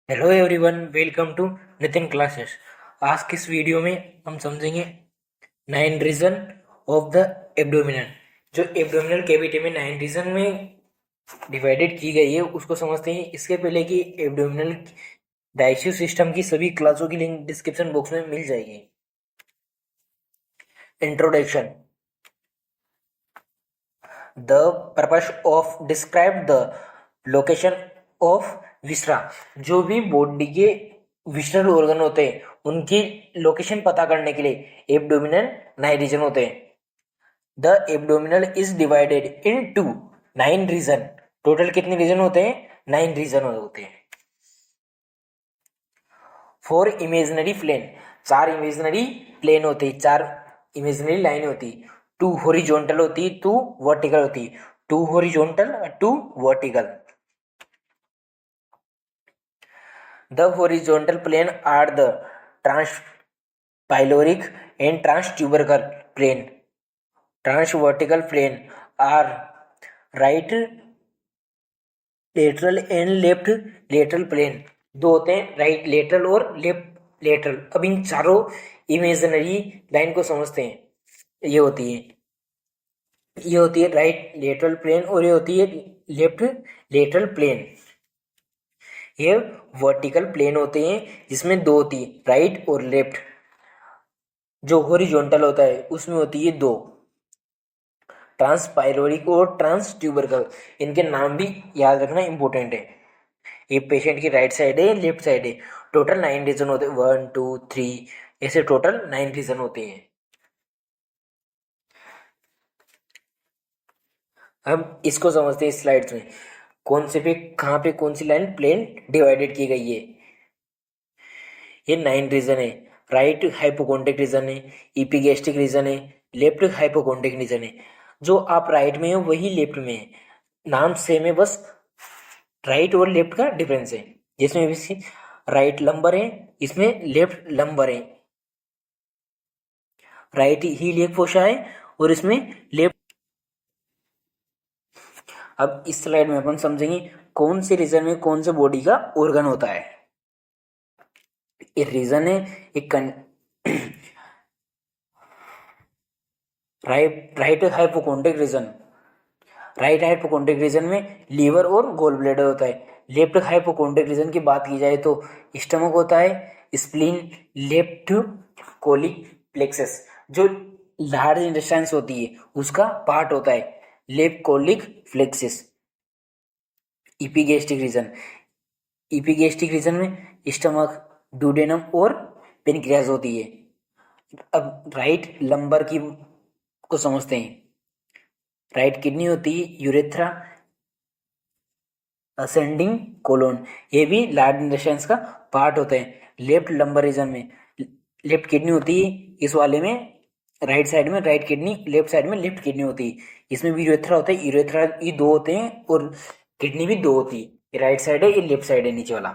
Hello everyone, welcome to Nitin classes. आज की इस वीडियो में हम समझेंगे 9 रीजन ऑफ द एब्डोमिनल। जो एब्डोमिनल कैविटी में 9 रीजन में डिवाइडेड की गई है उसको समझते हैं। इसके पहले कि एब्डोमिनल डाइजेस्टिव सिस्टम की सभी क्लासों की लिंक डिस्क्रिप्शन बॉक्स में मिल जाएगी। Introduction. The purpose of describe the location of viscera. जो भी बॉडी के विसरल ऑर्गन होते हैं उनकी लोकेशन पता करने के लिए एब्डोमिनल 9 रीजन होते हैं। The abdominal is divided into 9 region. टोटल कितने रीजन होते हैं? 9 रीजन होते हैं। Four imaginary plane. चार इमेजनरी प्लेन होते हैं, चार इमेजनरी लाइन होती। टू हॉरिजॉन्टल होती, टू वर्टिकल होती। Two horizontal, two vertical. The horizontal plane are the transpyloric and transtubercle plane. Transvertical plane are right lateral and left lateral plane. दो होते हैं, राइट लेटरल और लेफ्ट लेटरल। अब इन चारों imaginary line को समझते हैं। ये होती है राइट लेटरल प्लेन और ये होती है लेफ्ट लेटरल प्लेन। ये वर्टिकल प्लेन होते हैं जिसमें दो होती है, राइट और लेफ्ट। जो हॉरिजॉन्टल होता है उसमें होती है दो, ट्रांसपाइरोरिक और ट्रांसट्यूबरकल। इनके नाम भी याद रखना इंपॉर्टेंट है। ये पेशेंट की राइट साइड है, लेफ्ट साइड है। टोटल 9 रीजन होते हैं, 1 2 3, ऐसे टोटल 9 रीजन होते हैं। अब इसको समझते हैं स्लाइड्स में। कौन से पे कहाँ पे कौन सी लाइन प्लेन डिवाइडेड की गई है। ये 9 रीजन है। राइट हाइपोकॉन्ड्रिक रीजन है, इपिगैस्ट्रिक रीजन है, लेफ्ट हाइपोकॉन्ड्रिक रीजन है। जो आप राइट में है वही लेफ्ट में है, नाम सेम है, बस राइट और लेफ्ट का डिफरेंस है। जिसमें भी राइट लंबर है, इसमें लेफ्ट लंबर है। राइट ही लेफ्ट फोसा है और इसमें लेफ्ट। अब इस स्लाइड में अपन समझेंगे कौन से रीजन में कौन से बॉडी का ऑर्गन होता है। ये रीजन है एक right hypochondriac region. Right hypochondriac region में लीवर और गोल ब्लैडर होता है। लेफ्ट हाइपोकॉन्ड्रिक रीजन की बात की जाए तो स्टमक होता है, स्प्लीन, लेफ्ट कोलिक प्लेक्सस जो लार्ज इंटेस्टाइन्स होती है उसका पार्ट होता है, लेफ्ट कोलिक फ्लेक्सिस। इपिगैस्ट्रिक रीजन। इपिगैस्ट्रिक रीजन में स्टमक, डुडेनम और पेनक्रियाज होती है। अब राइट लंबर की को समझते हैं। राइट किडनी होती है, यूरेथ्रा, असेंडिंग कोलोन, ये भी लार्ज इंटेस्टाइन्स का पार्ट होते हैं। लेफ्ट लंबर रीजन में लेफ्ट किडनी होती है, इस वाले में राइट साइड में राइट किडनी, लेफ्ट साइड में लेफ्ट किडनी होती है। इसमें भी यूरेथ्रा होता है, यूरेथ्रा ये दो होते हैं और किडनी भी दो होती है। ये राइट साइड है, ये लेफ्ट साइड है नीचे वाला।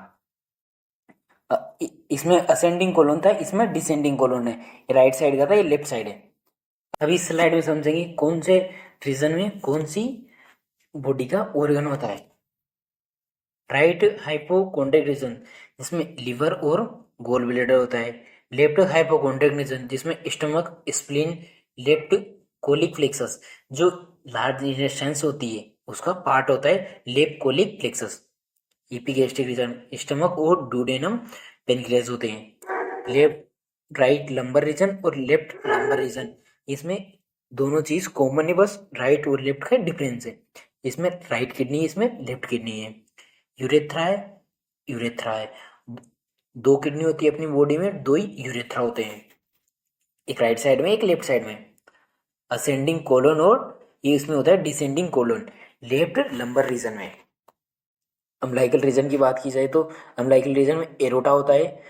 इसमें असेंडिंग कोलोन था, इसमें डिसेंडिंग कोलोन है। ये राइट साइड का था, ये लेफ्ट साइड है। अभी इस स्लाइड में समझेंगे कौन से रीजन में कौन सी बॉडी का ऑर्गन होता है। राइट हाइपोकॉन्ड्रिक रीजन जिसमें लिवर और गोल ब्लैडर होता है। लेफ्ट हाइपोकॉन्ड्रिक रीजन जिसमें stomach, spleen, left colic flexus जो लार्ज इंटेस्टाइन्स होती है उसका पार्ट होता है, left colic flexus. Epigastric region stomach और डुडेनम पेनक्रियाज होते हैं। लेफ्ट राइट लंबर रीजन और लेफ्ट लंबर रीजन, इसमें दोनों चीज कॉमन है, बस राइट और लेफ्ट का डिफरेंस है। इसमें राइट किडनी, इसमें लेफ्ट किडनी है। यूरेथ्रा है, यूरेथ्रा है। दो किडनी होती है अपनी बॉडी में, दो ही यूरेथ्रा होते हैं, एक राइट साइड में एक लेफ्ट साइड में। असेंडिंग कोलन और ये इसमें होता है descending colon, left lumbar reason में। अम्लाइकल रीजन की बात की जाए तो अम्लाइकल रीजन में एरोटा होता है,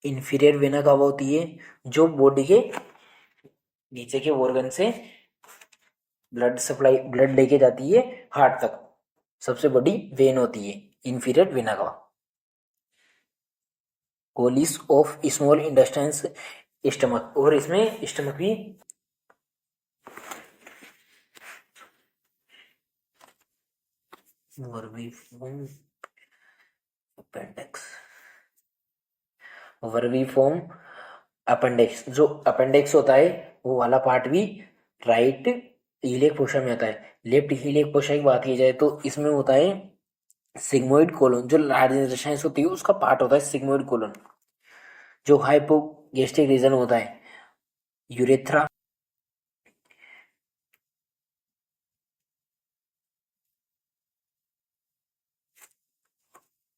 इंफीरियर वेना कावा होती है जो बॉडी के नीचे के ऑर्गन से ब्लड सप्लाई, ब्लड लेके जाती है हार्ट तक। सबसे बड़ी वेन होती है inferior vena cava. Coils of small intestines, stomach, और इसमें स्टमक भी और भी अपेंडिक्स, वर्मी फॉर्म अपेंडिक्स। जो अपेंडिक्स होता है वो वाला पार्ट भी राइट ईलियक पोर्शन में आता है। लेफ्ट ईलियक पोर्शन की बात की जाए तो इसमें होता है सिग्मोइड कोलन। जो लार्ज इंटेस्टाइन होती है उसका पार्ट होता है सिग्मोइड कोलन। जो हाइपोगेस्ट्रिक रीजन होता है यूरेथ्रा,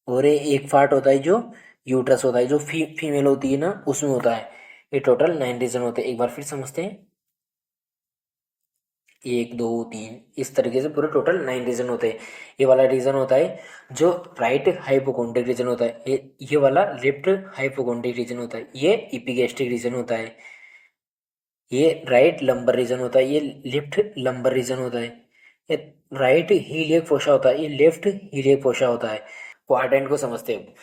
और एक पार्ट होता है जो यूट्रस होता है, जो फीमेल होती है ना उसमें होता है। ये टोटल 9 रीजन होते हैं। एक बार फिर समझते हैं, 1 2 3 इस तरीके से पूरे टोटल 9 रीजन होते हैं। ये वाला रीजन होता है जो राइट हाइपोकोंड्रिक रीजन होता है। ये वाला लेफ्ट हाइपोकोंड्रिक रीजन होता है। ये इपिगेस्ट्रिक रीजन होता है। ये राइट लंबर रीजन होता है। ये लेफ्ट लंबर रीजन होता है। ये राइट हीलियक फोसा होता है। ये लेफ्ट हीलियक फोसा होता है। क्वाड्रेंट को समझते हैं।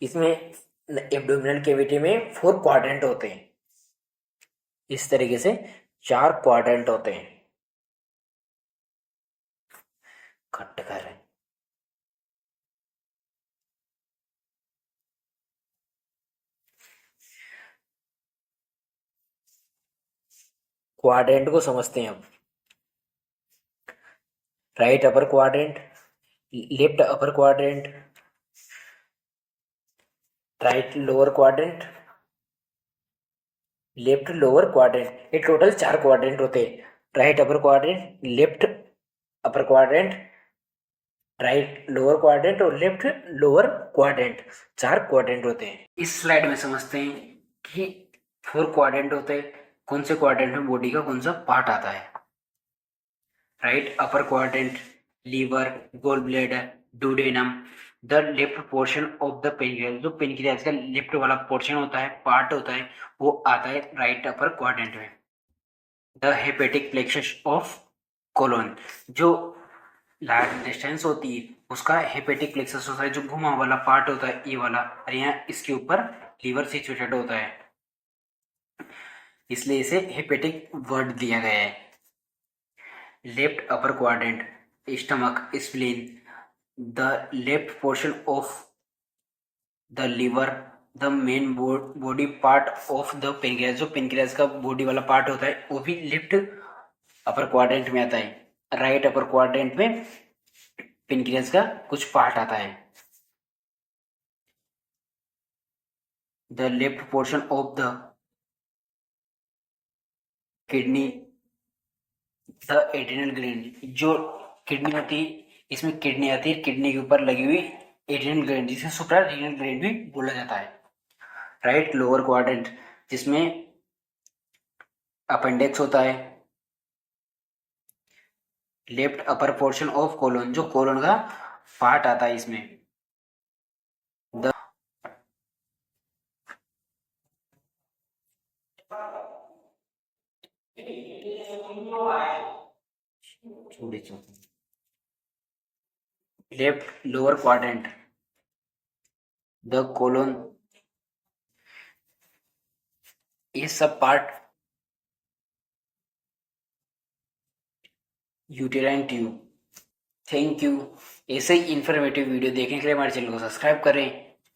इसमें एब्डोमिनल कैविटी में 4 क्वाड्रेंट होते हैं। इस तरीके से 4 क्वाड्रेंट होते हैं। खट कर रहे हैं। क्वाड्रेंट को समझते हैं अब। Right upper quadrant, left upper quadrant, right lower quadrant, left lower quadrant. ये टोटल 4 क्वाड्रेंट होते हैं। Right upper quadrant, left upper quadrant, right lower quadrant और लेफ्ट लोअर क्वाड्रेंट। 4 क्वाड्रेंट होते हैं। इस स्लाइड में समझते हैं कि 4 क्वाड्रेंट होते हैं। कौन से क्वाड्रेंट में बॉडी का कौन सा पार्ट आता है। Right upper quadrant, liver, gall bladder, duodenum, the left portion of the pancreas. जो पेनक्रियास का लेफ्ट वाला पोर्शन होता है, पार्ट होता है, वो आता है राइट अपर क्वाड्रेंट में। The hepatic plexus of colon, जो लार्ज इंटेस्टाइन्स होती है उसका हेपेटिक प्लेक्सस होता है, जो घुमा वाला पार्ट होता है ये वाला, और यहाँ इसके ऊपर लीवर सिचुएटेड होता है, इसलिए इसे हेपेटिक वर्ड दिया गया है। Left upper quadrant, stomach, spleen, the left portion of the liver, the main body part of the pancreas. जो पेनक्रियास का बॉडी वाला पार्ट होता है वो भी लेफ्ट अपर क्वाड्रेंट में आता है। राइट अपर क्वाड्रेंट में पेनक्रियास का कुछ पार्ट आता है। The left portion of the kidney, the adrenal gland. जो किडनी होती है, इसमें किडनी आती है, किडनी के ऊपर लगी हुई एड्रिनल ग्लैंड, जिसे सुप्रा रीनल ग्लैंड भी बोला जाता है। राइट लोअर क्वाड्रेंट, जिसमें अपेंडिक्स होता है। Left upper portion of colon, जो कोलन का पार्ट आता है इसमें। The left lower quadrant, the colon, ये सब part uterine tube. Thank you. ऐसे ही इंफॉर्मेटिव वीडियो देखने के लिए हमारे चैनल को सब्सक्राइब करें।